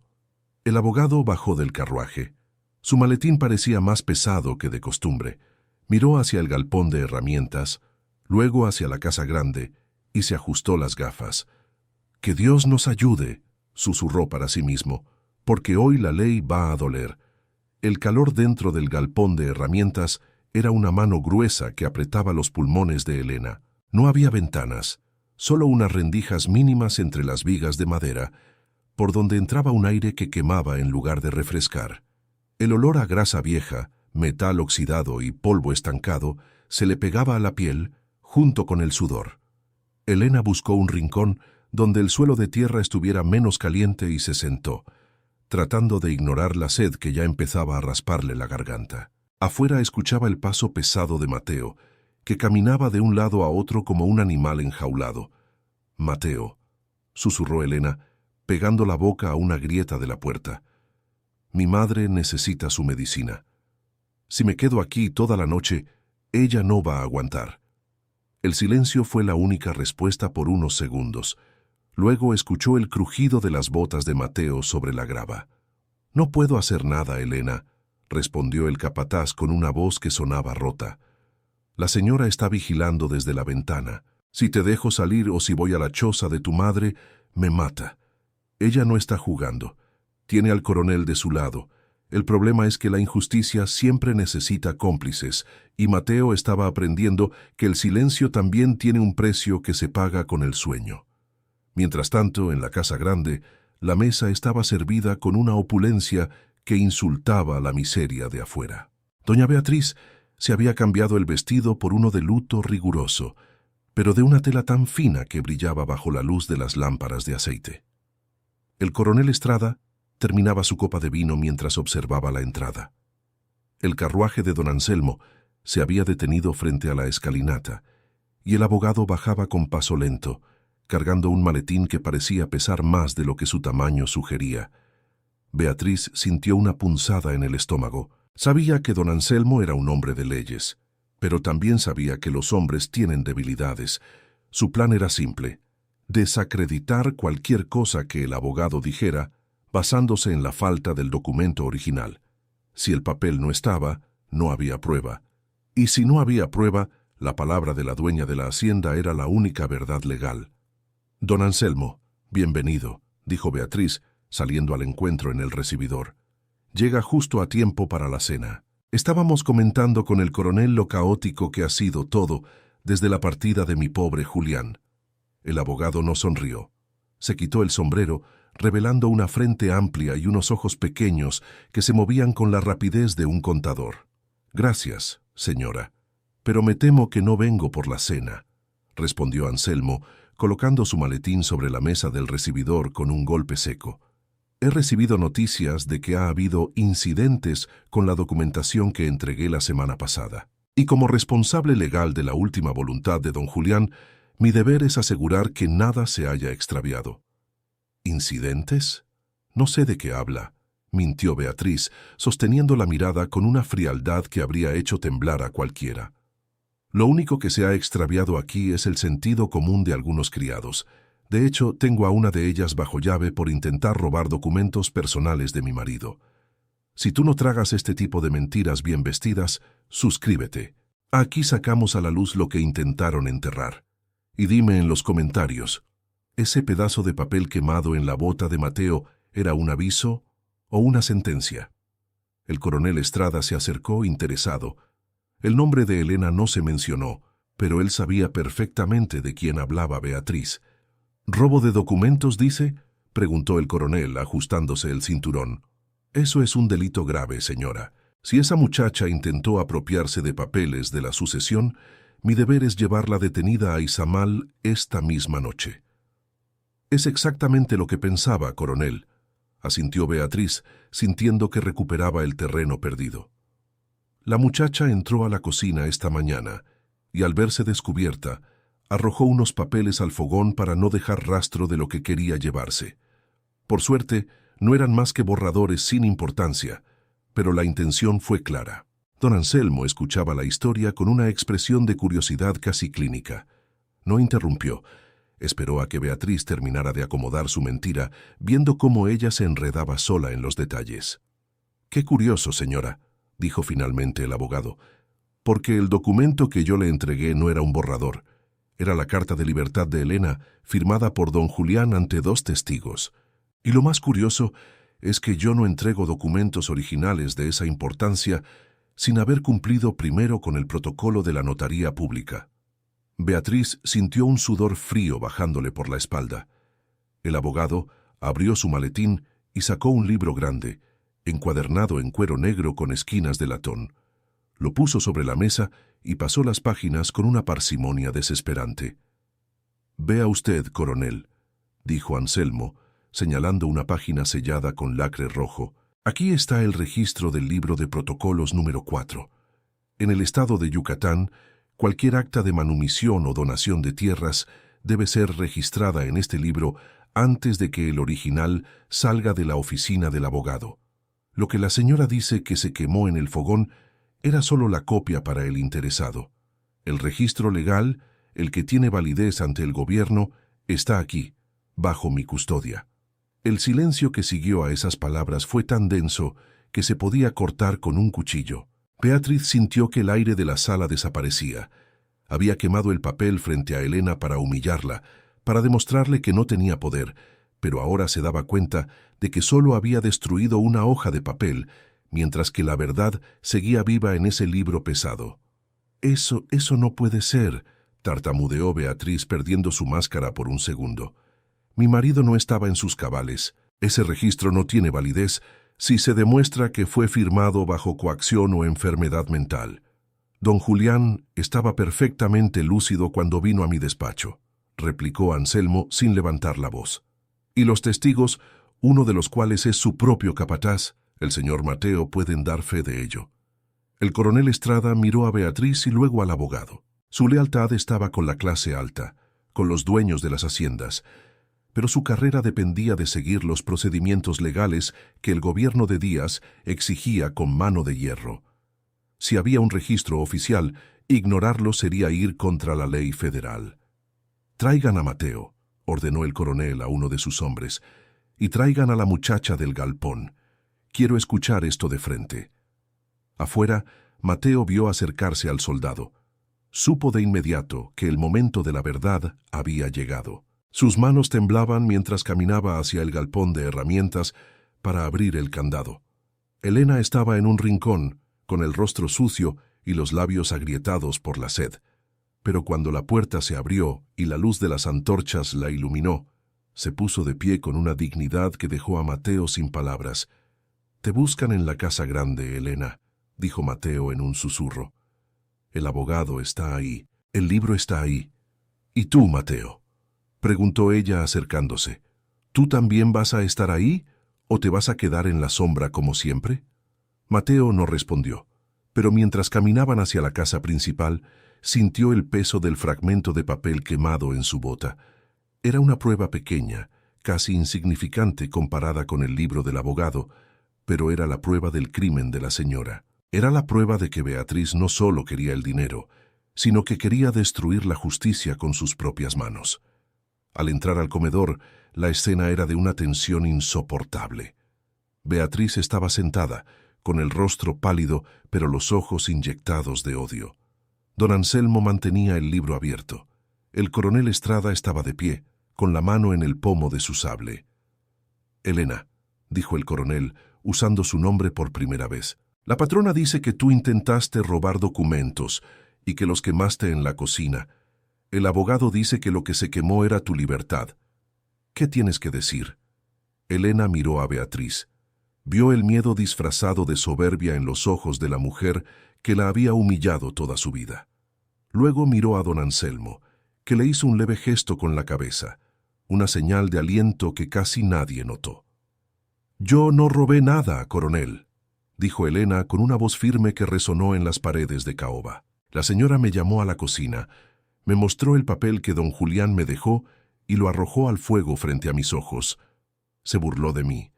El abogado bajó del carruaje. Su maletín parecía más pesado que de costumbre. Miró hacia el galpón de herramientas, luego hacia la casa grande, y se ajustó las gafas. «Que Dios nos ayude», susurró para sí mismo, «porque hoy la ley va a doler». El calor dentro del galpón de herramientas era una mano gruesa que apretaba los pulmones de Elena. No había ventanas, solo unas rendijas mínimas entre las vigas de madera, por donde entraba un aire que quemaba en lugar de refrescar. El olor a grasa vieja, metal oxidado y polvo estancado se le pegaba a la piel junto con el sudor. Elena buscó un rincón donde el suelo de tierra estuviera menos caliente y se sentó, tratando de ignorar la sed que ya empezaba a rasparle la garganta. Afuera escuchaba el paso pesado de Mateo, que caminaba de un lado a otro como un animal enjaulado. «Mateo», susurró Elena, pegando la boca a una grieta de la puerta. «Mi madre necesita su medicina. Si me quedo aquí toda la noche, ella no va a aguantar». El silencio fue la única respuesta por unos segundos. Luego escuchó el crujido de las botas de Mateo sobre la grava. «No puedo hacer nada, Elena», respondió el capataz con una voz que sonaba rota. «La señora está vigilando desde la ventana. Si te dejo salir o si voy a la choza de tu madre, me mata. Ella no está jugando. Tiene al coronel de su lado. El problema es que la injusticia siempre necesita cómplices, y Mateo estaba aprendiendo que el silencio también tiene un precio que se paga con el sueño». Mientras tanto, en la casa grande, la mesa estaba servida con una opulencia que insultaba a la miseria de afuera. Doña Beatriz se había cambiado el vestido por uno de luto riguroso, pero de una tela tan fina que brillaba bajo la luz de las lámparas de aceite. El coronel Estrada terminaba su copa de vino mientras observaba la entrada. El carruaje de don Anselmo se había detenido frente a la escalinata, y el abogado bajaba con paso lento, cargando un maletín que parecía pesar más de lo que su tamaño sugería. Beatriz sintió una punzada en el estómago. Sabía que don Anselmo era un hombre de leyes, pero también sabía que los hombres tienen debilidades. Su plan era simple: desacreditar cualquier cosa que el abogado dijera, basándose en la falta del documento original. Si el papel no estaba, no había prueba. Y si no había prueba, la palabra de la dueña de la hacienda era la única verdad legal. «Don Anselmo, bienvenido», dijo Beatriz, saliendo al encuentro en el recibidor. «Llega justo a tiempo para la cena. Estábamos comentando con el coronel lo caótico que ha sido todo desde la partida de mi pobre Julián». El abogado no sonrió. Se quitó el sombrero, revelando una frente amplia y unos ojos pequeños que se movían con la rapidez de un contador. «Gracias, señora, pero me temo que no vengo por la cena», respondió Anselmo, colocando su maletín sobre la mesa del recibidor con un golpe seco. «He recibido noticias de que ha habido incidentes con la documentación que entregué la semana pasada. Y como responsable legal de la última voluntad de don Julián, mi deber es asegurar que nada se haya extraviado». «¿Incidentes? No sé de qué habla», mintió Beatriz, sosteniendo la mirada con una frialdad que habría hecho temblar a cualquiera. «Lo único que se ha extraviado aquí es el sentido común de algunos criados. De hecho, tengo a una de ellas bajo llave por intentar robar documentos personales de mi marido. Si tú no tragas este tipo de mentiras bien vestidas, suscríbete. Aquí sacamos a la luz lo que intentaron enterrar. Y dime en los comentarios, ¿ese pedazo de papel quemado en la bota de Mateo era un aviso o una sentencia?» El coronel Estrada se acercó interesado. El nombre de Elena no se mencionó, pero él sabía perfectamente de quién hablaba Beatriz. ¿Robo de documentos, dice?, preguntó el coronel, ajustándose el cinturón. Eso es un delito grave, señora. Si esa muchacha intentó apropiarse de papeles de la sucesión, mi deber es llevarla detenida a Izamal esta misma noche. Es exactamente lo que pensaba, coronel, asintió Beatriz, sintiendo que recuperaba el terreno perdido. La muchacha entró a la cocina esta mañana y, al verse descubierta, arrojó unos papeles al fogón para no dejar rastro de lo que quería llevarse. Por suerte, no eran más que borradores sin importancia, pero la intención fue clara. Don Anselmo escuchaba la historia con una expresión de curiosidad casi clínica. No interrumpió. Esperó a que Beatriz terminara de acomodar su mentira, viendo cómo ella se enredaba sola en los detalles. «Qué curioso, señora», dijo finalmente el abogado, «porque el documento que yo le entregué no era un borrador. Era la carta de libertad de Elena, firmada por don Julián ante 2 testigos. Y lo más curioso es que yo no entrego documentos originales de esa importancia sin haber cumplido primero con el protocolo de la notaría pública». Beatriz sintió un sudor frío bajándole por la espalda. El abogado abrió su maletín y sacó un libro grande, encuadernado en cuero negro con esquinas de latón. Lo puso sobre la mesa y pasó las páginas con una parsimonia desesperante. «Vea usted, coronel», dijo Anselmo, señalando una página sellada con lacre rojo. «Aquí está el registro del libro de protocolos número 4. En el estado de Yucatán, cualquier acta de manumisión o donación de tierras debe ser registrada en este libro antes de que el original salga de la oficina del abogado. Lo que la señora dice que se quemó en el fogón era solo la copia para el interesado. El registro legal, el que tiene validez ante el gobierno, está aquí, bajo mi custodia». El silencio que siguió a esas palabras fue tan denso que se podía cortar con un cuchillo. Beatriz sintió que el aire de la sala desaparecía. Había quemado el papel frente a Elena para humillarla, para demostrarle que no tenía poder, pero ahora se daba cuenta de que solo había destruido una hoja de papel, mientras que la verdad seguía viva en ese libro pesado. Eso no puede ser», tartamudeó Beatriz perdiendo su máscara por un segundo. «Mi marido no estaba en sus cabales. Ese registro no tiene validez si se demuestra que fue firmado bajo coacción o enfermedad mental. Don Julián estaba perfectamente lúcido cuando vino a mi despacho», replicó Anselmo sin levantar la voz. «Y los testigos, uno de los cuales es su propio capataz, el señor Mateo, pueden dar fe de ello». El coronel Estrada miró a Beatriz y luego al abogado. Su lealtad estaba con la clase alta, con los dueños de las haciendas, pero su carrera dependía de seguir los procedimientos legales que el gobierno de Díaz exigía con mano de hierro. Si había un registro oficial, ignorarlo sería ir contra la ley federal. «Traigan a Mateo», ordenó el coronel a uno de sus hombres, «y traigan a la muchacha del galpón. Quiero escuchar esto de frente». Afuera, Mateo vio acercarse al soldado. Supo de inmediato que el momento de la verdad había llegado. Sus manos temblaban mientras caminaba hacia el galpón de herramientas para abrir el candado. Elena estaba en un rincón, con el rostro sucio y los labios agrietados por la sed. Pero cuando la puerta se abrió y la luz de las antorchas la iluminó, se puso de pie con una dignidad que dejó a Mateo sin palabras. «Te buscan en la casa grande, Elena», dijo Mateo en un susurro. «El abogado está ahí, el libro está ahí. ¿Y tú, Mateo?», preguntó ella acercándose. «¿Tú también vas a estar ahí o te vas a quedar en la sombra como siempre?» Mateo no respondió, pero mientras caminaban hacia la casa principal, sintió el peso del fragmento de papel quemado en su bota. Era una prueba pequeña, casi insignificante comparada con el libro del abogado, pero era la prueba del crimen de la señora. Era la prueba de que Beatriz no solo quería el dinero, sino que quería destruir la justicia con sus propias manos. Al entrar al comedor, la escena era de una tensión insoportable. Beatriz estaba sentada, con el rostro pálido, pero los ojos inyectados de odio. Don Anselmo mantenía el libro abierto. El coronel Estrada estaba de pie, con la mano en el pomo de su sable. «Elena», dijo el coronel, usando su nombre por primera vez, «la patrona dice que tú intentaste robar documentos y que los quemaste en la cocina. El abogado dice que lo que se quemó era tu libertad. ¿Qué tienes que decir? Elena miró a Beatriz. Vio el miedo disfrazado de soberbia en los ojos de la mujer que la había humillado toda su vida. Luego miró a don Anselmo, que le hizo un leve gesto con la cabeza, una señal de aliento que casi nadie notó. «Yo no robé nada, coronel», dijo Elena con una voz firme que resonó en las paredes de caoba. «La señora me llamó a la cocina, me mostró el papel que don Julián me dejó y lo arrojó al fuego frente a mis ojos. Se burló de mí.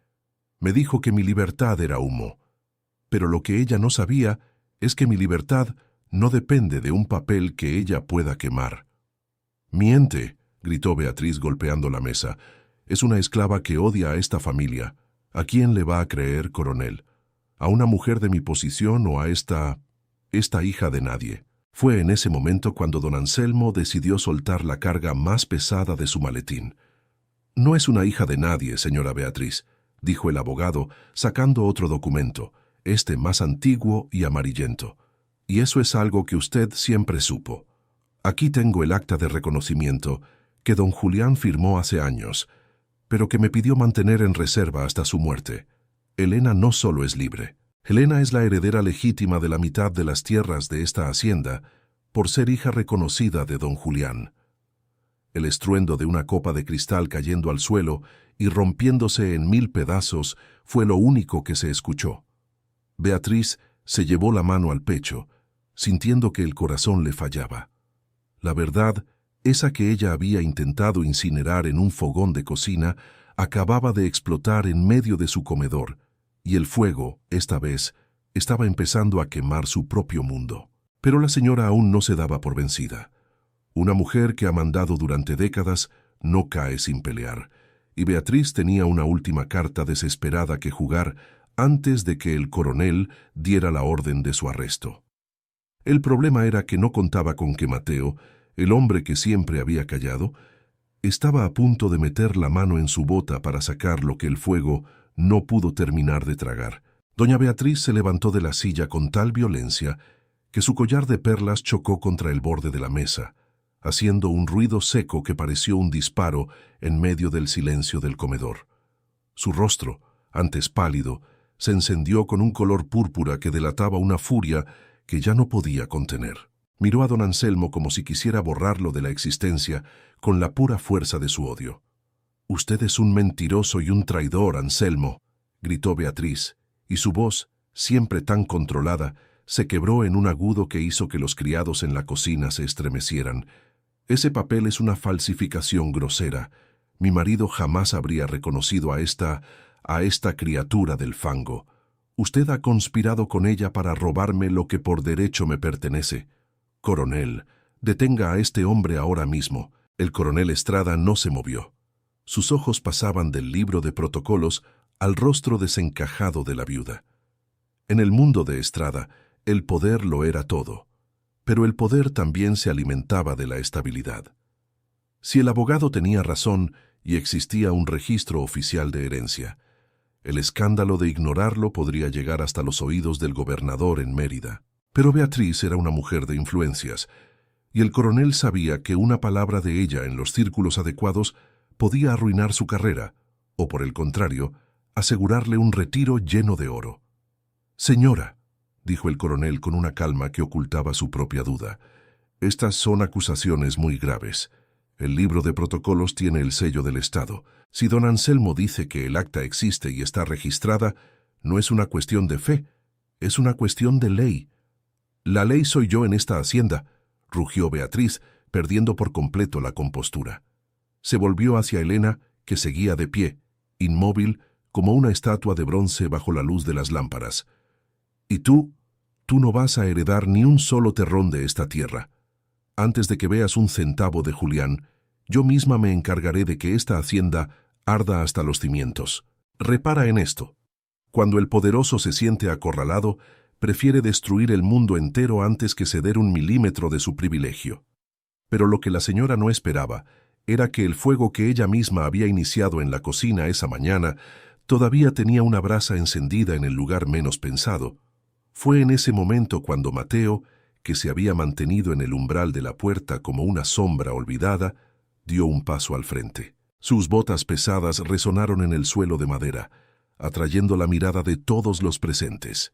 Me dijo que mi libertad era humo. Pero lo que ella no sabía es que mi libertad no depende de un papel que ella pueda quemar». «Miente», gritó Beatriz golpeando la mesa. «Es una esclava que odia a esta familia. ¿A quién le va a creer, coronel? ¿A una mujer de mi posición o a esta hija de nadie?» Fue en ese momento cuando don Anselmo decidió soltar la carga más pesada de su maletín. «No es una hija de nadie, señora Beatriz», dijo el abogado, sacando otro documento, este más antiguo y amarillento. «Y eso es algo que usted siempre supo. Aquí tengo el acta de reconocimiento que don Julián firmó hace años, pero que me pidió mantener en reserva hasta su muerte. Elena no solo es libre. Elena es la heredera legítima de la mitad de las tierras de esta hacienda, por ser hija reconocida de don Julián». El estruendo de una copa de cristal cayendo al suelo y rompiéndose en 1000 pedazos fue lo único que se escuchó. Beatriz se llevó la mano al pecho, sintiendo que el corazón le fallaba. La verdad, esa que ella había intentado incinerar en un fogón de cocina, acababa de explotar en medio de su comedor, y el fuego, esta vez, estaba empezando a quemar su propio mundo. Pero la señora aún no se daba por vencida. Una mujer que ha mandado durante décadas no cae sin pelear, y Beatriz tenía una última carta desesperada que jugar antes de que el coronel diera la orden de su arresto. El problema era que no contaba con que Mateo, el hombre que siempre había callado, estaba a punto de meter la mano en su bota para sacar lo que el fuego no pudo terminar de tragar. Doña Beatriz se levantó de la silla con tal violencia que su collar de perlas chocó contra el borde de la mesa, haciendo un ruido seco que pareció un disparo en medio del silencio del comedor. Su rostro, antes pálido, se encendió con un color púrpura que delataba una furia que ya no podía contener. Miró a don Anselmo como si quisiera borrarlo de la existencia con la pura fuerza de su odio. «Usted es un mentiroso y un traidor, Anselmo», gritó Beatriz, y su voz, siempre tan controlada, se quebró en un agudo que hizo que los criados en la cocina se estremecieran. «Ese papel es una falsificación grosera. Mi marido jamás habría reconocido a esta criatura del fango. Usted ha conspirado con ella para robarme lo que por derecho me pertenece. Coronel, detenga a este hombre ahora mismo». El coronel Estrada no se movió. Sus ojos pasaban del libro de protocolos al rostro desencajado de la viuda. En el mundo de Estrada, el poder lo era todo, pero el poder también se alimentaba de la estabilidad. Si el abogado tenía razón y existía un registro oficial de herencia, el escándalo de ignorarlo podría llegar hasta los oídos del gobernador en Mérida. Pero Beatriz era una mujer de influencias, y el coronel sabía que una palabra de ella en los círculos adecuados podía arruinar su carrera, o por el contrario, asegurarle un retiro lleno de oro. «Señora», dijo el coronel con una calma que ocultaba su propia duda, «estas son acusaciones muy graves. El libro de protocolos tiene el sello del Estado. Si don Anselmo dice que el acta existe y está registrada, no es una cuestión de fe, es una cuestión de ley. La ley soy yo en esta hacienda», rugió Beatriz, perdiendo por completo la compostura. Se volvió hacia Elena, que seguía de pie, inmóvil, como una estatua de bronce bajo la luz de las lámparas. «Y tú no vas a heredar ni un solo terrón de esta tierra. Antes de que veas un centavo de Julián, yo misma me encargaré de que esta hacienda arda hasta los cimientos. Repara en esto. Cuando el poderoso se siente acorralado, prefiere destruir el mundo entero antes que ceder 1 milímetro de su privilegio». Pero lo que la señora no esperaba era que el fuego que ella misma había iniciado en la cocina esa mañana todavía tenía una brasa encendida en el lugar menos pensado. Fue en ese momento cuando Mateo, que se había mantenido en el umbral de la puerta como una sombra olvidada, dio un paso al frente. Sus botas pesadas resonaron en el suelo de madera, atrayendo la mirada de todos los presentes.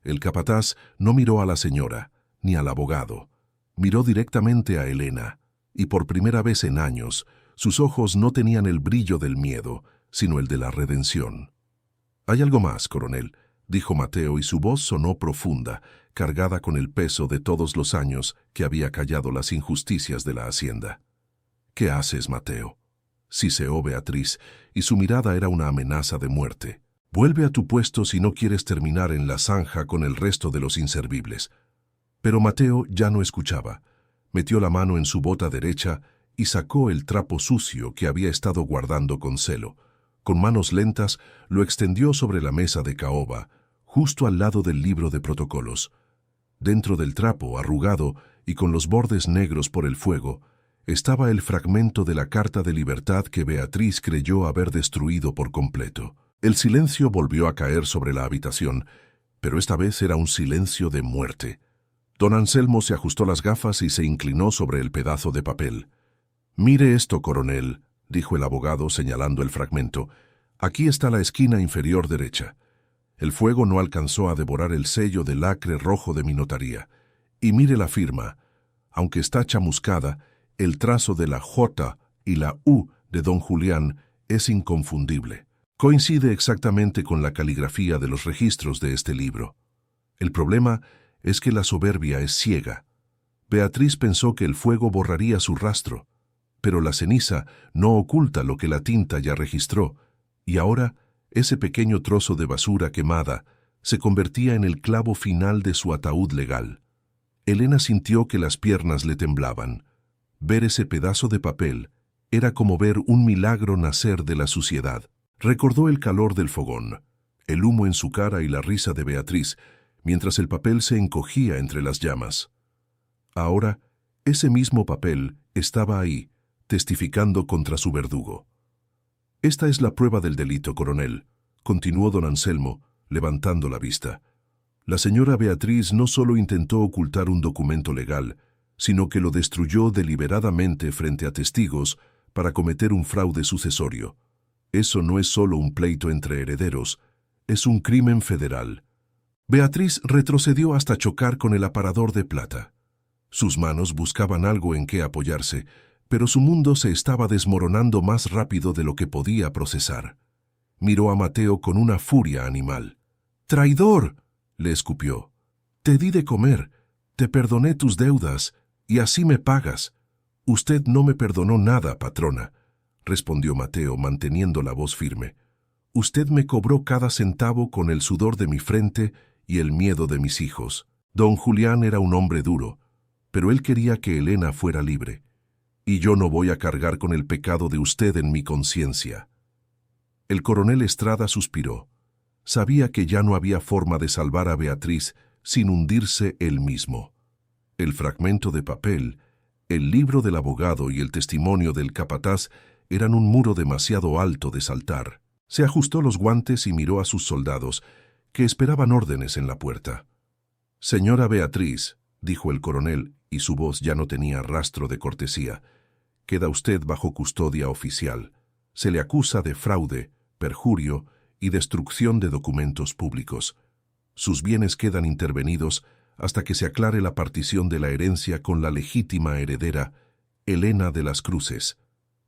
El capataz no miró a la señora, ni al abogado. Miró directamente a Elena, y por primera vez en años, sus ojos no tenían el brillo del miedo, sino el de la redención. «Hay algo más, coronel», dijo Mateo, y su voz sonó profunda, cargada con el peso de todos los años que había callado las injusticias de la hacienda. «¿Qué haces, Mateo?», siseó Beatriz, y su mirada era una amenaza de muerte. «Vuelve a tu puesto si no quieres terminar en la zanja con el resto de los inservibles». Pero Mateo ya no escuchaba. Metió la mano en su bota derecha y sacó el trapo sucio que había estado guardando con celo. Con manos lentas lo extendió sobre la mesa de caoba, justo al lado del libro de protocolos. Dentro del trapo, arrugado y con los bordes negros por el fuego, estaba el fragmento de la carta de libertad que Beatriz creyó haber destruido por completo. El silencio volvió a caer sobre la habitación, pero esta vez era un silencio de muerte. Don Anselmo se ajustó las gafas y se inclinó sobre el pedazo de papel. «Mire esto, coronel», dijo el abogado señalando el fragmento. «Aquí está la esquina inferior derecha. El fuego no alcanzó a devorar el sello de lacre rojo de mi notaría. Y mire la firma. Aunque está chamuscada, el trazo de la J y la U de don Julián es inconfundible. Coincide exactamente con la caligrafía de los registros de este libro. El problema es que la soberbia es ciega. Beatriz pensó que el fuego borraría su rastro, pero la ceniza no oculta lo que la tinta ya registró, y ahora ese pequeño trozo de basura quemada se convertía en el clavo final de su ataúd legal. Elena sintió que las piernas le temblaban. Ver ese pedazo de papel era como ver un milagro nacer de la suciedad. Recordó el calor del fogón, el humo en su cara y la risa de Beatriz, mientras el papel se encogía entre las llamas. Ahora, ese mismo papel estaba ahí, testificando contra su verdugo. «Esta es la prueba del delito, coronel», continuó don Anselmo, levantando la vista. «La señora Beatriz no solo intentó ocultar un documento legal, sino que lo destruyó deliberadamente frente a testigos para cometer un fraude sucesorio. Eso no es solo un pleito entre herederos, es un crimen federal». Beatriz retrocedió hasta chocar con el aparador de plata. Sus manos buscaban algo en qué apoyarse, pero su mundo se estaba desmoronando más rápido de lo que podía procesar. Miró a Mateo con una furia animal. «¡Traidor!», le escupió. «Te di de comer, te perdoné tus deudas, y así me pagas». «Usted no me perdonó nada, patrona», respondió Mateo, manteniendo la voz firme. «Usted me cobró cada centavo con el sudor de mi frente y el miedo de mis hijos. Don Julián era un hombre duro, pero él quería que Elena fuera libre. Y yo no voy a cargar con el pecado de usted en mi conciencia». El coronel Estrada suspiró. Sabía que ya no había forma de salvar a Beatriz sin hundirse él mismo. El fragmento de papel, el libro del abogado y el testimonio del capataz eran un muro demasiado alto de saltar. Se ajustó los guantes y miró a sus soldados, que esperaban órdenes en la puerta. «Señora Beatriz», dijo el coronel, y su voz ya no tenía rastro de cortesía, «queda usted bajo custodia oficial. Se le acusa de fraude, perjurio y destrucción de documentos públicos. Sus bienes quedan intervenidos hasta que se aclare la partición de la herencia con la legítima heredera, Elena de las Cruces».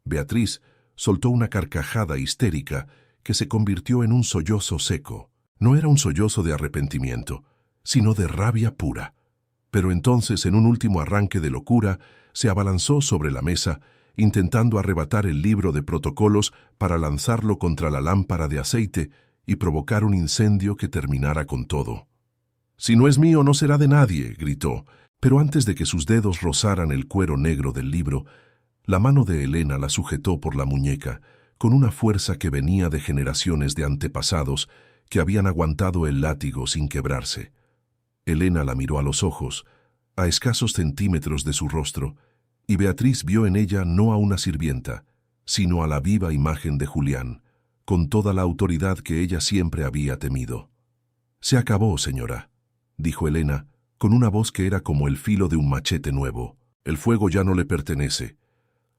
Beatriz soltó una carcajada histérica que se convirtió en un sollozo seco. No era un sollozo de arrepentimiento, sino de rabia pura. Pero entonces, en un último arranque de locura, se abalanzó sobre la mesa, intentando arrebatar el libro de protocolos para lanzarlo contra la lámpara de aceite y provocar un incendio que terminara con todo. «Si no es mío, no será de nadie», gritó, pero antes de que sus dedos rozaran el cuero negro del libro, la mano de Elena la sujetó por la muñeca, con una fuerza que venía de generaciones de antepasados que habían aguantado el látigo sin quebrarse. Elena la miró a los ojos, a escasos centímetros de su rostro, y Beatriz vio en ella no a una sirvienta, sino a la viva imagen de Julián, con toda la autoridad que ella siempre había temido. «Se acabó, señora», dijo Elena, con una voz que era como el filo de un machete nuevo. «El fuego ya no le pertenece.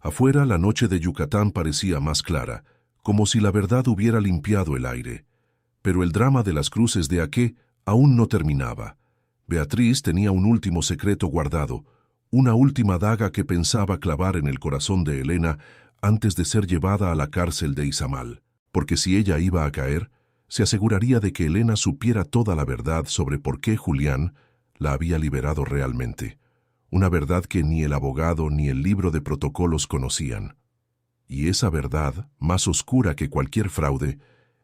Afuera, la noche de Yucatán parecía más clara, como si la verdad hubiera limpiado el aire. Pero el drama de las cruces de Aké aún no terminaba. Beatriz tenía un último secreto guardado, una última daga que pensaba clavar en el corazón de Elena antes de ser llevada a la cárcel de Izamal, porque si ella iba a caer, se aseguraría de que Elena supiera toda la verdad sobre por qué Julián la había liberado realmente, una verdad que ni el abogado ni el libro de protocolos conocían. Y esa verdad, más oscura que cualquier fraude,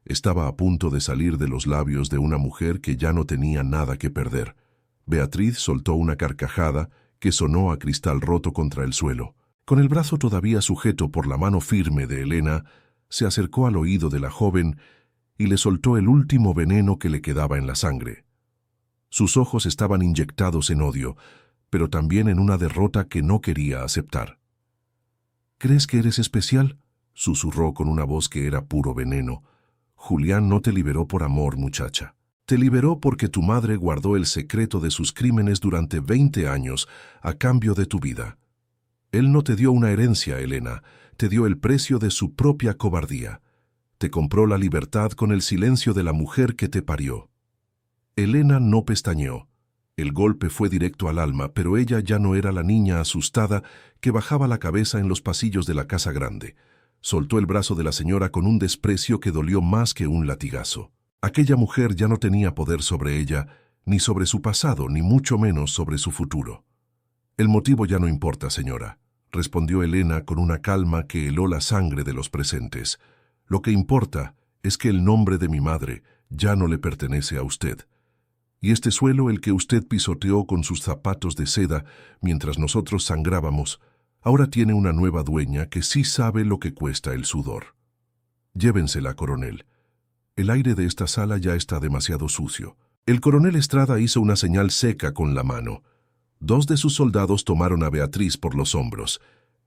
estaba a punto de salir de los labios de una mujer que ya no tenía nada que perder. Beatriz soltó una carcajada que sonó a cristal roto contra el suelo. Con el brazo todavía sujeto por la mano firme de Elena, se acercó al oído de la joven y le soltó el último veneno que le quedaba en la sangre. Sus ojos estaban inyectados en odio, pero también en una derrota que no quería aceptar. «¿Crees que eres especial?», susurró con una voz que era puro veneno. «Julián no te liberó por amor, muchacha. Te liberó porque tu madre guardó el secreto de sus crímenes durante 20 años a cambio de tu vida. Él no te dio una herencia, Elena, te dio el precio de su propia cobardía. Te compró la libertad con el silencio de la mujer que te parió». Elena no pestañeó. El golpe fue directo al alma, pero ella ya no era la niña asustada que bajaba la cabeza en los pasillos de la casa grande. Soltó el brazo de la señora con un desprecio que dolió más que un latigazo. Aquella mujer ya no tenía poder sobre ella, ni sobre su pasado, ni mucho menos sobre su futuro. «El motivo ya no importa, señora», respondió Elena con una calma que heló la sangre de los presentes. «Lo que importa es que el nombre de mi madre ya no le pertenece a usted. Y este suelo, el que usted pisoteó con sus zapatos de seda mientras nosotros sangrábamos, ahora tiene una nueva dueña que sí sabe lo que cuesta el sudor. Llévensela, coronel. El aire de esta sala ya está demasiado sucio». El coronel Estrada hizo una señal seca con la mano. 2 de sus soldados tomaron a Beatriz por los hombros.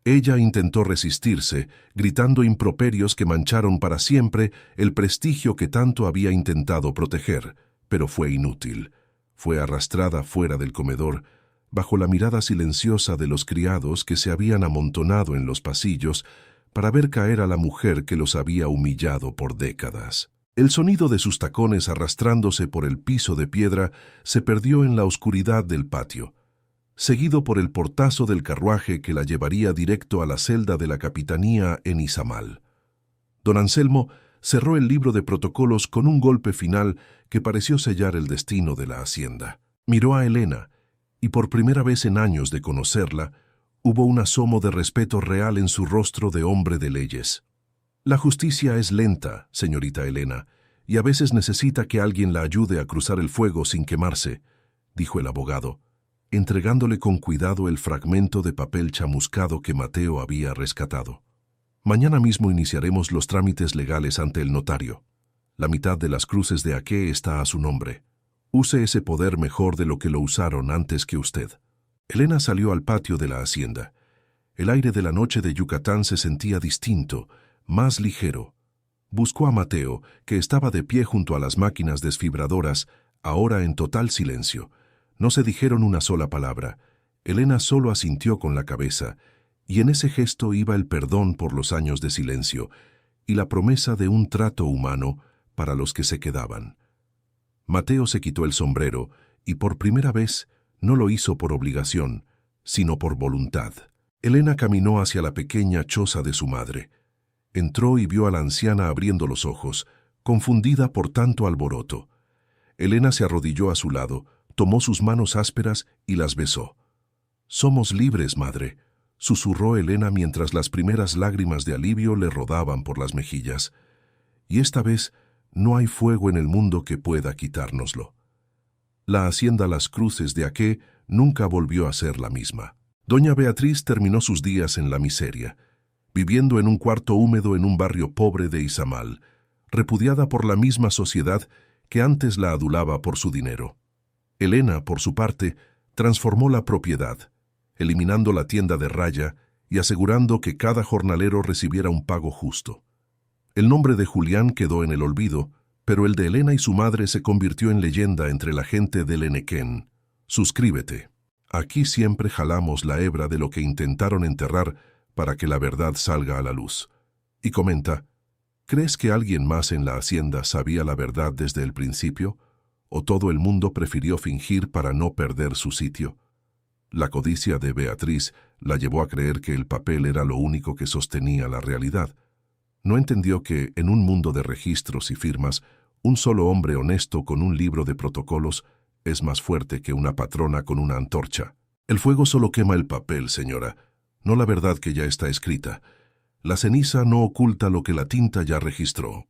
Ella intentó resistirse, gritando improperios que mancharon para siempre el prestigio que tanto había intentado proteger, pero fue inútil. Fue arrastrada fuera del comedor, bajo la mirada silenciosa de los criados que se habían amontonado en los pasillos para ver caer a la mujer que los había humillado por décadas. El sonido de sus tacones arrastrándose por el piso de piedra se perdió en la oscuridad del patio, seguido por el portazo del carruaje que la llevaría directo a la celda de la capitanía en Izamal. Don Anselmo cerró el libro de protocolos con un golpe final que pareció sellar el destino de la hacienda. Miró a Elena, y por primera vez en años de conocerla, hubo un asomo de respeto real en su rostro de hombre de leyes. «La justicia es lenta, señorita Elena, y a veces necesita que alguien la ayude a cruzar el fuego sin quemarse», dijo el abogado, entregándole con cuidado el fragmento de papel chamuscado que Mateo había rescatado. «Mañana mismo iniciaremos los trámites legales ante el notario. La mitad de las cruces de Aké está a su nombre. Use ese poder mejor de lo que lo usaron antes que usted». Elena salió al patio de la hacienda. El aire de la noche de Yucatán se sentía distinto, más ligero. Buscó a Mateo, que estaba de pie junto a las máquinas desfibradoras, ahora en total silencio. No se dijeron una sola palabra. Elena solo asintió con la cabeza, y en ese gesto iba el perdón por los años de silencio y la promesa de un trato humano para los que se quedaban. Mateo se quitó el sombrero y por primera vez no lo hizo por obligación, sino por voluntad. Elena caminó hacia la pequeña choza de su madre. Entró y vio a la anciana abriendo los ojos, confundida por tanto alboroto. Elena se arrodilló a su lado, tomó sus manos ásperas y las besó. «Somos libres, madre», susurró Elena mientras las primeras lágrimas de alivio le rodaban por las mejillas. «Y esta vez no hay fuego en el mundo que pueda quitárnoslo». La hacienda Las Cruces de Aké nunca volvió a ser la misma. Doña Beatriz terminó sus días en la miseria, viviendo en un cuarto húmedo en un barrio pobre de Izamal, repudiada por la misma sociedad que antes la adulaba por su dinero. Elena, por su parte, transformó la propiedad, eliminando la tienda de raya y asegurando que cada jornalero recibiera un pago justo. El nombre de Julián quedó en el olvido, pero el de Elena y su madre se convirtió en leyenda entre la gente del Enequén. Suscríbete. Aquí siempre jalamos la hebra de lo que intentaron enterrar para que la verdad salga a la luz. Y comenta, ¿crees que alguien más en la hacienda sabía la verdad desde el principio? ¿O todo el mundo prefirió fingir para no perder su sitio? La codicia de Beatriz la llevó a creer que el papel era lo único que sostenía la realidad. No entendió que, en un mundo de registros y firmas, un solo hombre honesto con un libro de protocolos es más fuerte que una patrona con una antorcha. El fuego solo quema el papel, señora, no la verdad que ya está escrita. La ceniza no oculta lo que la tinta ya registró.